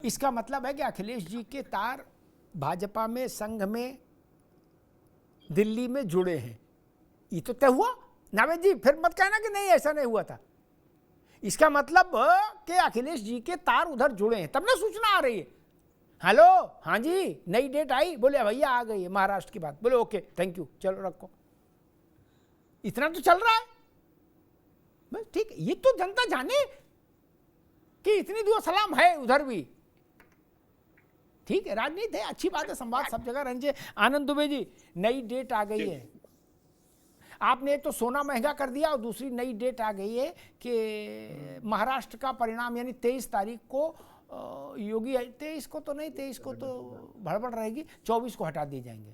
इसका मतलब है कि अखिलेश जी के तार भाजपा में, संघ में, दिल्ली में जुड़े हैं। ये तो तय हुआ। नावेद जी फिर मत कहना कि नहीं ऐसा नहीं हुआ था। इसका मतलब कि अखिलेश जी के तार उधर जुड़े हैं, तब ना सूचना आ रही है। हेलो, हाँ जी, नई डेट आई, बोले भैया आ गई है महाराष्ट्र की बात, बोले ओके थैंक यू, चलो रखो। इतना तो चल रहा है बस, ठीक है। ये तो जनता जाने कि इतनी दुआ सलाम है उधर भी। ठीक है, राजनीति है, अच्छी बात है, संवाद सब जगह रहना चाहिए। आनंद दुबे जी, नई डेट आ गई है। आपने एक तो सोना महंगा कर दिया और दूसरी नई डेट आ गई है कि महाराष्ट्र का परिणाम यानी 23 तारीख को योगी, 23 को तो नहीं, 23 को तो भड़बड़ रहेगी, 24 को हटा दिए जाएंगे।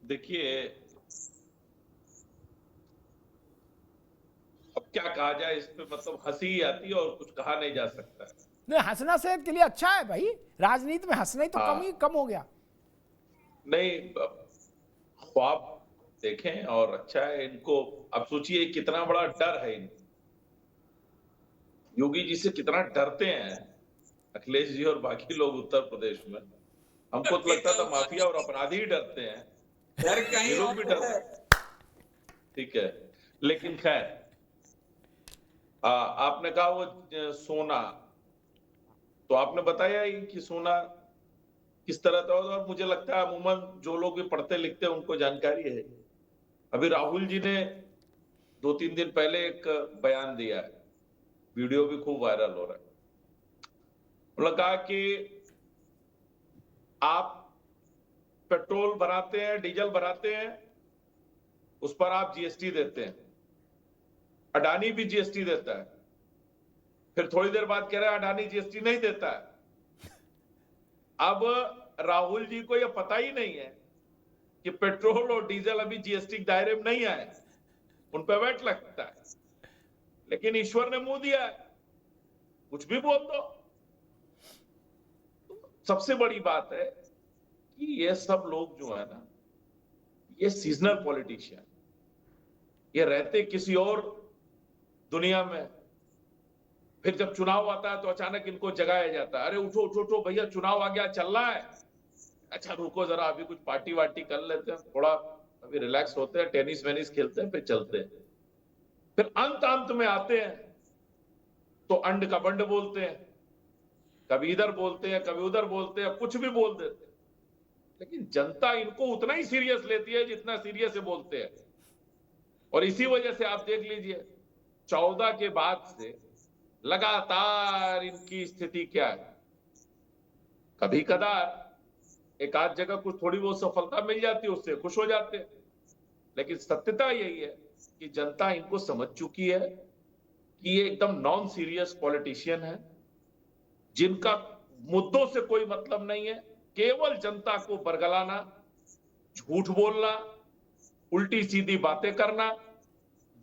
देखिए, अब क्या कहा जाए इस पे, मतलब हंसी आती है और कुछ कहा नहीं जा सकता। नहीं, हंसना सेहत के लिए अच्छा है भाई, राजनीति में हंसना ही तो कम हो गया। नहीं, ख्वाब देखें और अच्छा है इनको। अब सोचिए कितना बड़ा डर है इनको, योगी जी से कितना डरते हैं अखिलेश जी और बाकी लोग उत्तर प्रदेश में। हमको तो लगता था माफिया और अपराधी ही डरते हैं, डर कहीं लोग भी डरते हैं। ठीक है, लेकिन खैर, आपने कहा वो सोना, तो आपने बताया ही कि सोना किस तरह था, और मुझे लगता है अमूमन जो लोग भी पढ़ते लिखते हैं उनको जानकारी है। अभी राहुल जी ने 2-3 दिन पहले एक बयान दिया है, वीडियो भी खूब वायरल हो रहा है। उन्होंने कहा कि आप पेट्रोल भराते हैं, डीजल भराते हैं, उस पर आप जीएसटी देते हैं, अडानी भी जीएसटी देता है। फिर थोड़ी देर बाद कह रहा है अडानी जीएसटी नहीं देता है। अब राहुल जी को यह पता ही नहीं है कि पेट्रोल और डीजल अभी जीएसटी के दायरे में नहीं आए, उन पर वैट लगता है, लेकिन ईश्वर ने मुंह दिया है, कुछ भी बोल दो। सबसे बड़ी बात है कि ये सब लोग जो है ना, ये सीजनल पॉलिटिशियन, ये रहते किसी और दुनिया में, फिर जब चुनाव आता है तो अचानक इनको जगाया जाता है, अरे उठो उठो उठो भैया, चुनाव आ गया, चल रहा है। अच्छा रुको जरा, अभी कुछ पार्टी वार्टी कर लेते हैं, थोड़ा अभी रिलैक्स होते हैं, टेनिस वेनिस खेलते हैं, फिर चलते हैं। फिर अंत में आते हैं तो अंड का बंड बोलते हैं, कभी इधर बोलते हैं, कभी उधर बोलते हैं, कुछ भी बोल देते हैं। लेकिन जनता इनको उतना ही सीरियस लेती है जितना सीरियस से बोलते हैं। और इसी वजह से आप देख लीजिए 14 के बाद से लगातार इनकी स्थिति क्या है। कभी कदार एक आध जगह कुछ थोड़ी बहुत सफलता मिल जाती है, उससे खुश हो जाते हैं, लेकिन सत्यता यही है कि जनता इनको समझ चुकी है कि ये एकदम नॉन सीरियस पॉलिटिशियन है, जिनका मुद्दों से कोई मतलब नहीं है, केवल जनता को बरगलाना, झूठ बोलना, उल्टी सीधी बातें करना,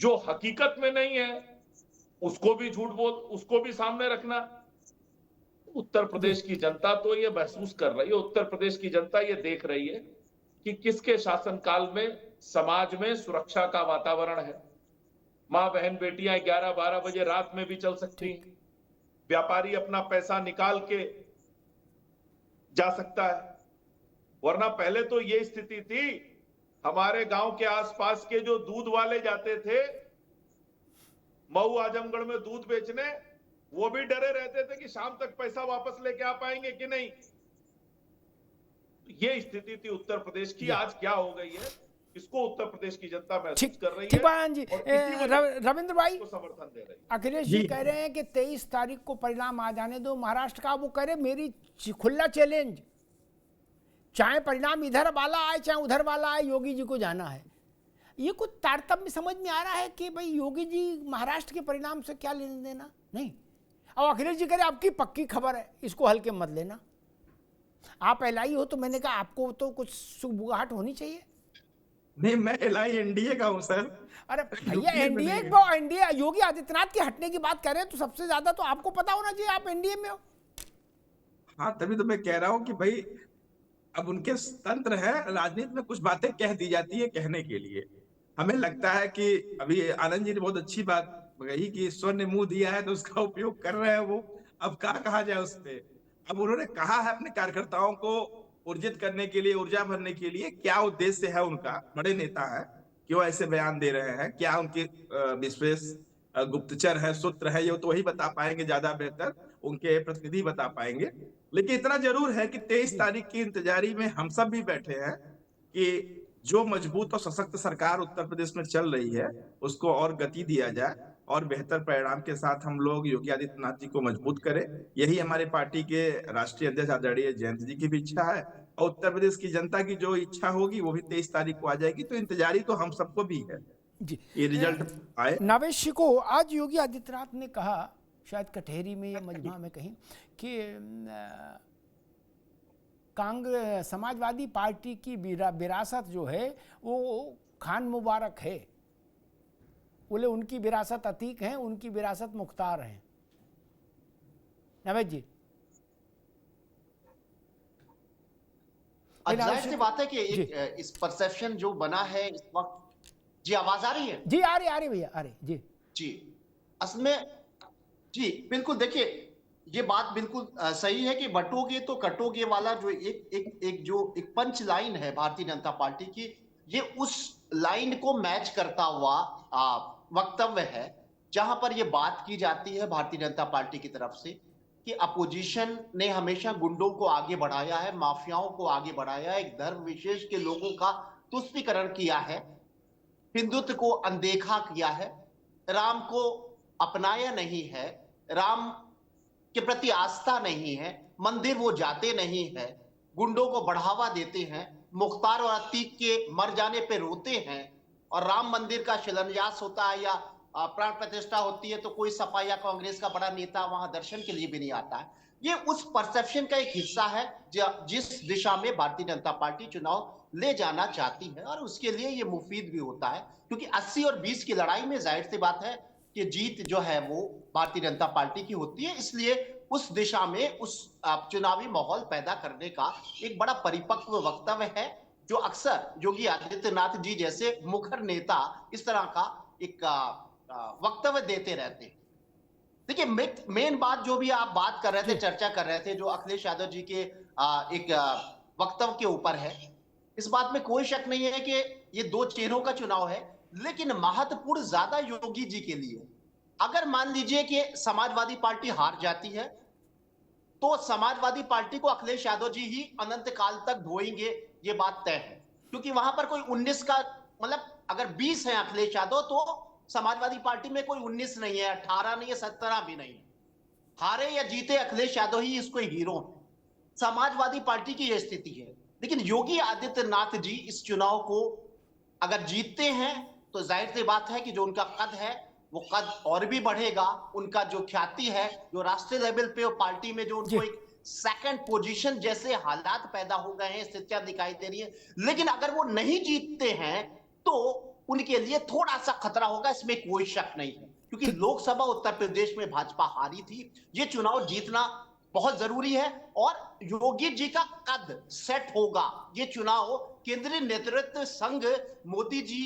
जो हकीकत में नहीं है उसको भी झूठ बोल, उसको भी सामने रखना। उत्तर प्रदेश की जनता तो ये महसूस कर रही है, उत्तर प्रदेश की जनता ये देख रही है कि किसके शासनकाल में समाज में सुरक्षा का वातावरण है। मां बहन बेटियां 11-12 बजे रात में भी चल सकती हैं, व्यापारी अपना पैसा निकाल के जा सकता है, वरना पहले तो ये स्थिति थी। हमारे गांव के आसपास के जो दूध वाले जाते थे मऊ आजमगढ़ में दूध बेचने, वो भी डरे रहते थे कि शाम तक पैसा वापस लेके आ पाएंगे कि नहीं। ये स्थिति थी उत्तर प्रदेश की। आज क्या हो गई है, इसको उत्तर प्रदेश की जनता महसूस कर रही है। जी, रविंद्र भाई को समर्थन दे रही है। अखिलेश जी कह रहे हैं कि 23 तारीख को परिणाम आ जाने दो महाराष्ट्र का। वो कह रहे मेरी खुला चैलेंज, चाहे परिणाम इधर वाला आए चाहे उधर वाला आए, योगी जी को जाना है। ये कुछ तारतम्य समझ में आ रहा है कि भाई योगी जी महाराष्ट्र के परिणाम से क्या लेना देना नहीं। और अखिलेश जी कह रहे आपकी पक्की खबर है, इसको हल्के मत लेना। आप एलआई हो तो मैंने कहा आपको तो कुछ सुगबुगाहट होनी चाहिए। नहीं, मैं एलआई एनडीए का हूं सर। अरे भैया एनडीए योगी आदित्यनाथ के हटने की बात कर रहे हैं तो सबसे ज्यादा तो आपको पता होना चाहिए, आप एनडीए में हो। हाँ, तभी तो मैं कह रहा हूं कि भाई अब उनके तंत्र है, राजनीति में कुछ बातें कह दी जाती है कहने के लिए। हमें लगता है कि अभी आनंद जी ने बहुत अच्छी बात वही कि ईश्वर ने मुंह दिया है तो उसका उपयोग कर रहे हैं वो। अब क्या कहा जाए उस पे। अब उन्होंने कहा है अपने कार्यकर्ताओं को ऊर्जित करने के लिए, ऊर्जा भरने के लिए, क्या उद्देश्य है उनका, बड़े नेता है, क्यों ऐसे बयान दे रहे हैं, क्या उनके विशेष गुप्तचर है, सूत्र है, ये तो वही बता पाएंगे ज्यादा बेहतर, उनके प्रतिनिधि बता पाएंगे। लेकिन इतना जरूर है कि 23 तारीख की इंतजारी में हम सब भी बैठे हैं कि जो मजबूत और सशक्त सरकार उत्तर प्रदेश में चल रही है उसको और गति दिया जाए और बेहतर परिणाम के साथ हम लोग योगी आदित्यनाथ जी को मजबूत करें। यही हमारे पार्टी के राष्ट्रीय अध्यक्ष आदरणीय जयंत जी की भी इच्छा है, और उत्तर प्रदेश की जनता की जो इच्छा होगी वो भी 23 तारीख को आ जाएगी। तो इंतजारी तो हम सबको भी है, जी ये रिजल्ट आए। नावेशी को आज योगी आदित्यनाथ ने कहा, शायद कटहरी में या मजमा में कहीं, कि कांग्रेस समाजवादी पार्टी की विरासत जो है वो खान मुबारक है। बोले उनकी विरासत अतीक है, उनकी विरासत मुख्तार है। नवेद जी, जाहिर सी बात है कि एक इस परसेप्शन जो बना है इस वक्त। जी आवाज आ रही है? जी आ रही भैया, आ रही जी। जी असल में जी बिल्कुल, देखिए ये बात बिल्कुल सही है कि बटोगे तो कटोगे वाला जो एक पंच लाइन है भारतीय जनता पार्टी की, ये उस लाइन को मैच करता हुआ वक्तव्य है जहां पर ये बात की जाती है भारतीय जनता पार्टी की तरफ से कि अपोजिशन ने हमेशा गुंडों को आगे बढ़ाया है, माफियाओं को आगे बढ़ाया है, एक धर्म विशेष के लोगों का तुष्टीकरण किया है, हिंदुत्व को अनदेखा किया है, राम को अपनाया नहीं है, राम के प्रति आस्था नहीं है, मंदिर वो जाते नहीं है, गुंडों को बढ़ावा देते हैं, मुख्तार और अतीक के मर जाने पे रोते हैं, और राम मंदिर का शिलान्यास होता है या प्राण प्रतिष्ठा होती है तो कोई सपा या कांग्रेस का बड़ा नेता वहां दर्शन के लिए भी नहीं आता है। ये उस परसेप्शन का एक हिस्सा है जिस दिशा में भारतीय जनता पार्टी चुनाव ले जाना चाहती है, और उसके लिए ये मुफीद भी होता है, क्योंकि 80 और 20 की लड़ाई में जाहिर सी बात है कि जीत जो है वो भारतीय जनता पार्टी की होती है। इसलिए उस दिशा में उस चुनावी माहौल पैदा करने का एक बड़ा परिपक्व वक्तव्य है, जो अक्सर योगी आदित्यनाथ जी जैसे मुखर नेता इस तरह का एक वक्तव्य देते रहते हैं। देखिए मेन बात जो भी आप बात कर रहे थे, चर्चा कर रहे थे, जो अखिलेश यादव जी के एक वक्तव्य के ऊपर है, इस बात में कोई शक नहीं है कि ये दो चेहरों का चुनाव है, लेकिन महत्वपूर्ण ज्यादा योगी जी के लिए। अगर मान लीजिए कि समाजवादी पार्टी हार जाती है तो समाजवादी पार्टी को अखिलेश यादव जी ही अनंत काल तक ढोएंगे, ये बात तय है, क्योंकि वहां पर कोई 19 का मतलब अगर 20 है अखिलेश यादव तो समाजवादी पार्टी में कोई 19 नहीं है, 18 नहीं है, 17 भी नहीं है। हारे या जीते अखिलेश यादव ही इसको हीरो है, समाजवादी पार्टी की यह स्थिति है। लेकिन योगी आदित्यनाथ जी इस चुनाव को अगर जीतते हैं तो जाहिर सी बात है कि जो उनका कद है वो कद और भी बढ़ेगा, उनका जो ख्याति है, जो राष्ट्रीय लेवल पे पार्टी में जो उनको एक सेकंड पोजीशन जैसे हालात पैदा हो गए हैं, स्थितियां दिखाई दे रही है। लेकिन अगर वो नहीं जीतते हैं तो उनके लिए थोड़ा सा खतरा होगा, इसमें कोई शक नहीं है, क्योंकि लोकसभा उत्तर प्रदेश में भाजपा हारी थी, ये चुनाव जीतना बहुत जरूरी है, और योगी जी का कद सेट होगा। ये चुनाव केंद्रीय नेतृत्व संघ मोदी जी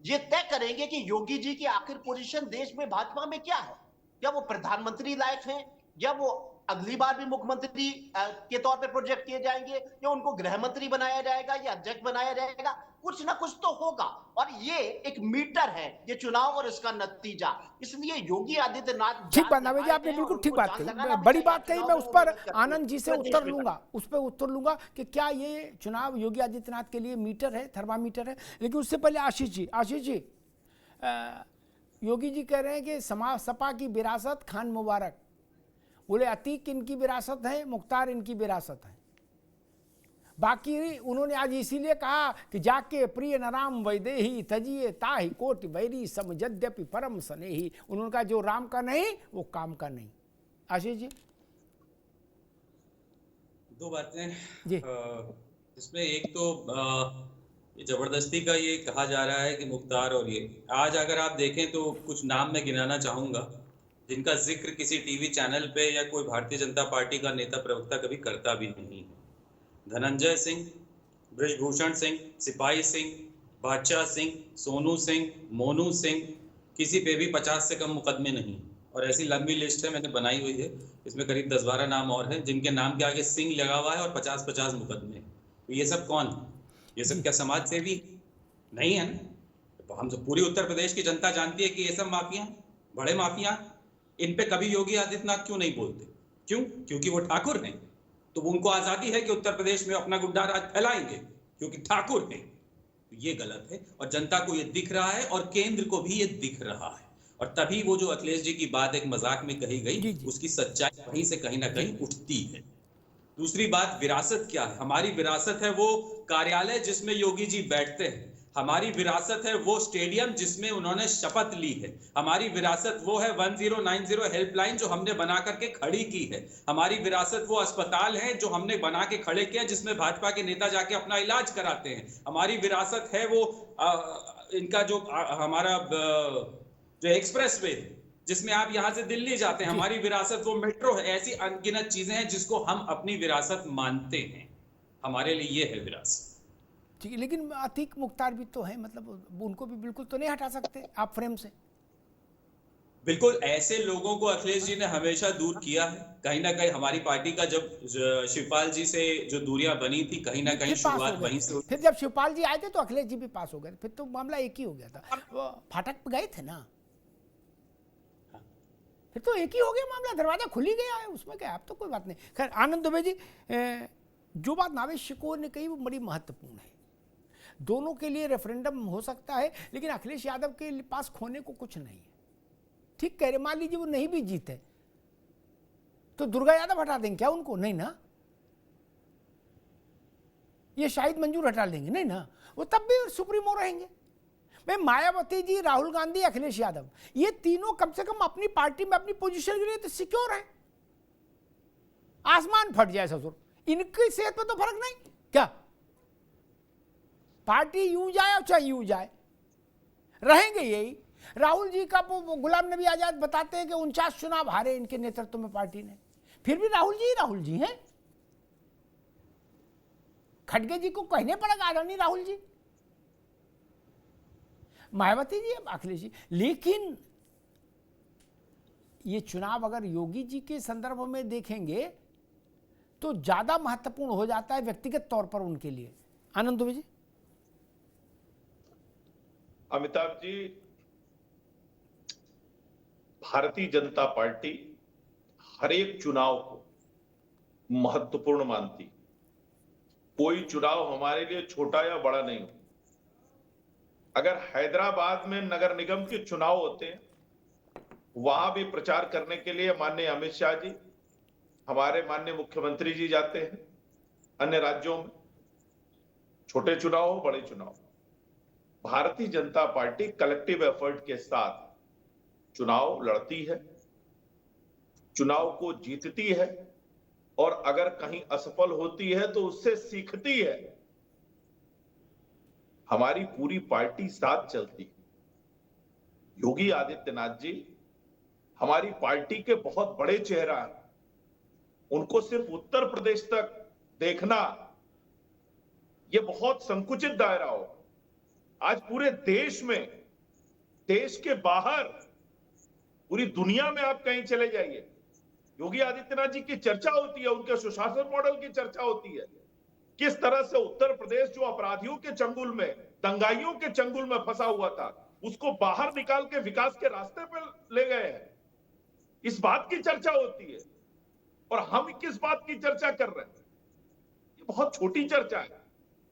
ये तय करेंगे कि योगी जी की आखिर पोजीशन देश में भाजपा में क्या है, या वो प्रधानमंत्री लायक हैं, या वो अगली बार भी मुख्यमंत्री के तौर पे प्रोजेक्ट किए जाएंगे, या उनको गृह मंत्री बनाया जाएगा या अध्यक्ष बनाया जाएगा, कुछ ना कुछ तो होगा। और ये एक मीटर है ये चुनाव और इसका नतीजा, इसलिए योगी आदित्यनाथ ठीक बात नावेद जी, आपने बिल्कुल ठीक बात कही, बड़ी बात कही। मैं उस पर आनंद जी से उत्तर लूंगा कि क्या ये चुनाव योगी आदित्यनाथ के लिए मीटर है, थर्मामीटर है। लेकिन उससे पहले आशीष जी, योगी जी कह रहे हैं कि सपा की विरासत खान मुबारक, बोले अतीक इनकी विरासत है, मुख्तार इनकी विरासत है। बाकी उन्होंने आज इसीलिए कहा कि जाके प्रिय नराम वैदेही तजिए ताहि कोटि बैरी सम यद्यपि परम स्नेही। उन्होंने कहा जो राम का नहीं वो काम का नहीं। आशीष जी, दो बातें जी। इसमें एक तो ये जबरदस्ती का ये कहा जा रहा है कि मुख्तार, और ये आज अगर आप देखें तो कुछ नाम मैं गिनाना चाहूंगा जिनका जिक्र किसी टीवी चैनल पे या कोई भारतीय जनता पार्टी का नेता प्रवक्ता कभी करता भी नहीं। धनंजय सिंह, बृजभूषण सिंह, सिपाही सिंह, बादशाह सिंह, सोनू सिंह, मोनू सिंह, किसी पे भी 50 से कम मुकदमे नहीं, और ऐसी लंबी लिस्ट है मैंने बनाई हुई है, इसमें करीब 10-12 नाम और हैं जिनके नाम के आगे सिंह लगा हुआ है और 50-50 मुकदमे। तो ये सब कौन? ये सब क्या समाज सेवी नहीं है ना? तो हम सब पूरी उत्तर प्रदेश की जनता जानती है कि ये सब माफिया, बड़े माफिया, इन पे कभी योगी आदित्यनाथ क्यों नहीं बोलते? क्यों? क्योंकि वो ठाकुर हैं, तो उनको आजादी है कि उत्तर प्रदेश में अपना गुंडा राज फैलाएंगे क्योंकि ठाकुर हैं। तो ये गलत है और जनता को ये दिख रहा है और केंद्र को भी ये दिख रहा है, और तभी वो जो अखिलेश जी की बात एक मजाक में कही गई, उसकी सच्चाई वहीं से कहीं ना कहीं उठती है। दूसरी बात, विरासत क्या है? हमारी विरासत है वो कार्यालय जिसमें योगी जी बैठते हैं, हमारी विरासत है वो स्टेडियम जिसमें उन्होंने शपथ ली है, हमारी विरासत वो है 1090 हेल्पलाइन जो हमने बना करके खड़ी की है, हमारी विरासत वो अस्पताल है जो हमने बना के खड़े किए जिसमें भाजपा के नेता जाके अपना इलाज कराते हैं, हमारी विरासत है वो इनका जो हमारा जो एक्सप्रेस वे जिसमें आप यहां से दिल्ली जाते हैं, हमारी विरासत वो मेट्रो है। ऐसी अनगिनत चीजें हैं जिसको हम अपनी विरासत मानते हैं, हमारे लिए ये है विरासत। ठीक है, लेकिन अतीक मुख्तार भी तो है, मतलब उनको भी बिल्कुल तो नहीं हटा सकते आप फ्रेम से। बिल्कुल, ऐसे लोगों को अखिलेश जी ने हमेशा दूर किया है। कहीं ना कहीं हमारी पार्टी का जब शिवपाल जी से जो दूरियां बनी थी, कहीं ना कहीं शुरुआत वहीं से हुई। फिर जब शिवपाल जी आए थे तो अखिलेश जी भी पास हो गए, फिर तो मामला एक ही हो गया था। वो फाटक पे गए थे ना, फिर तो एक ही हो गया मामला, दरवाजा खुल ही गया है, उसमें क्या, अब तो कोई बात नहीं। खैर आनंद दुबे जी, जो बात नावेद शिकोर ने कही वो बड़ी महत्वपूर्ण है। दोनों के लिए रेफरेंडम हो सकता है, लेकिन अखिलेश यादव के पास खोने को कुछ नहीं है। ठीक कह रहे, मान लीजिए वो नहीं भी जीते तो दुर्गा यादव हटा देंगे क्या उनको? नहीं ना। ये शाहिद मंजूर हटा देंगे? नहीं ना, वो तब भी सुप्रीमो रहेंगे। मैं मायावती जी, राहुल गांधी, अखिलेश यादव, ये तीनों कम से कम अपनी पार्टी में अपनी पोजीशन के लिए तो सिक्योर है। आसमान फट जाए ससुर, इनकी सेहत पर तो फर्क नहीं क्या? पार्टी यूं जाए और चाहे यूं जाए, रहेंगे यही। राहुल जी का गुलाम नबी आजाद बताते हैं कि 49 चुनाव हारे इनके नेतृत्व में पार्टी ने, फिर भी राहुल जी हैं। खड़गे जी को कहने पड़ेगा आदरणीय राहुल जी, मायावती जी, अखिलेश जी। लेकिन ये चुनाव अगर योगी जी के संदर्भ में देखेंगे तो ज्यादा महत्वपूर्ण हो जाता है व्यक्तिगत तौर पर उनके लिए। आनंद दुबे जी। अमिताभ जी, भारतीय जनता पार्टी हर एक चुनाव को महत्वपूर्ण मानती। कोई चुनाव हमारे लिए छोटा या बड़ा नहीं हो। अगर हैदराबाद में नगर निगम के चुनाव होते हैं, वहां भी प्रचार करने के लिए माननीय अमित शाह जी, हमारे माननीय मुख्यमंत्री जी जाते हैं। अन्य राज्यों में छोटे चुनाव हो, बड़े चुनाव, Bharatiya Janata party collective effort के साथ चुनाव लड़ती है, चुनाव को जीतती है, और अगर कहीं असफल होती है तो उससे सीखती है। हमारी पूरी पार्टी साथ चलती है। योगी आदित्यनाथ जी हमारी पार्टी के बहुत बड़े चेहरा हैं। उनको सिर्फ उत्तर प्रदेश तक देखना ये बहुत संकुचित दायरा हो। आज पूरे देश में, देश के बाहर, पूरी दुनिया में आप कहीं चले जाइए, योगी आदित्यनाथ जी की चर्चा होती है, उनके सुशासन मॉडल की चर्चा होती है। किस तरह से उत्तर प्रदेश जो अपराधियों के चंगुल में, दंगाइयों के चंगुल में फंसा हुआ था, उसको बाहर निकाल के विकास के रास्ते पर ले गए हैं। इस बात की चर्चा होती है। और हम किस बात की चर्चा कर रहे हैं? ये बहुत छोटी चर्चा है।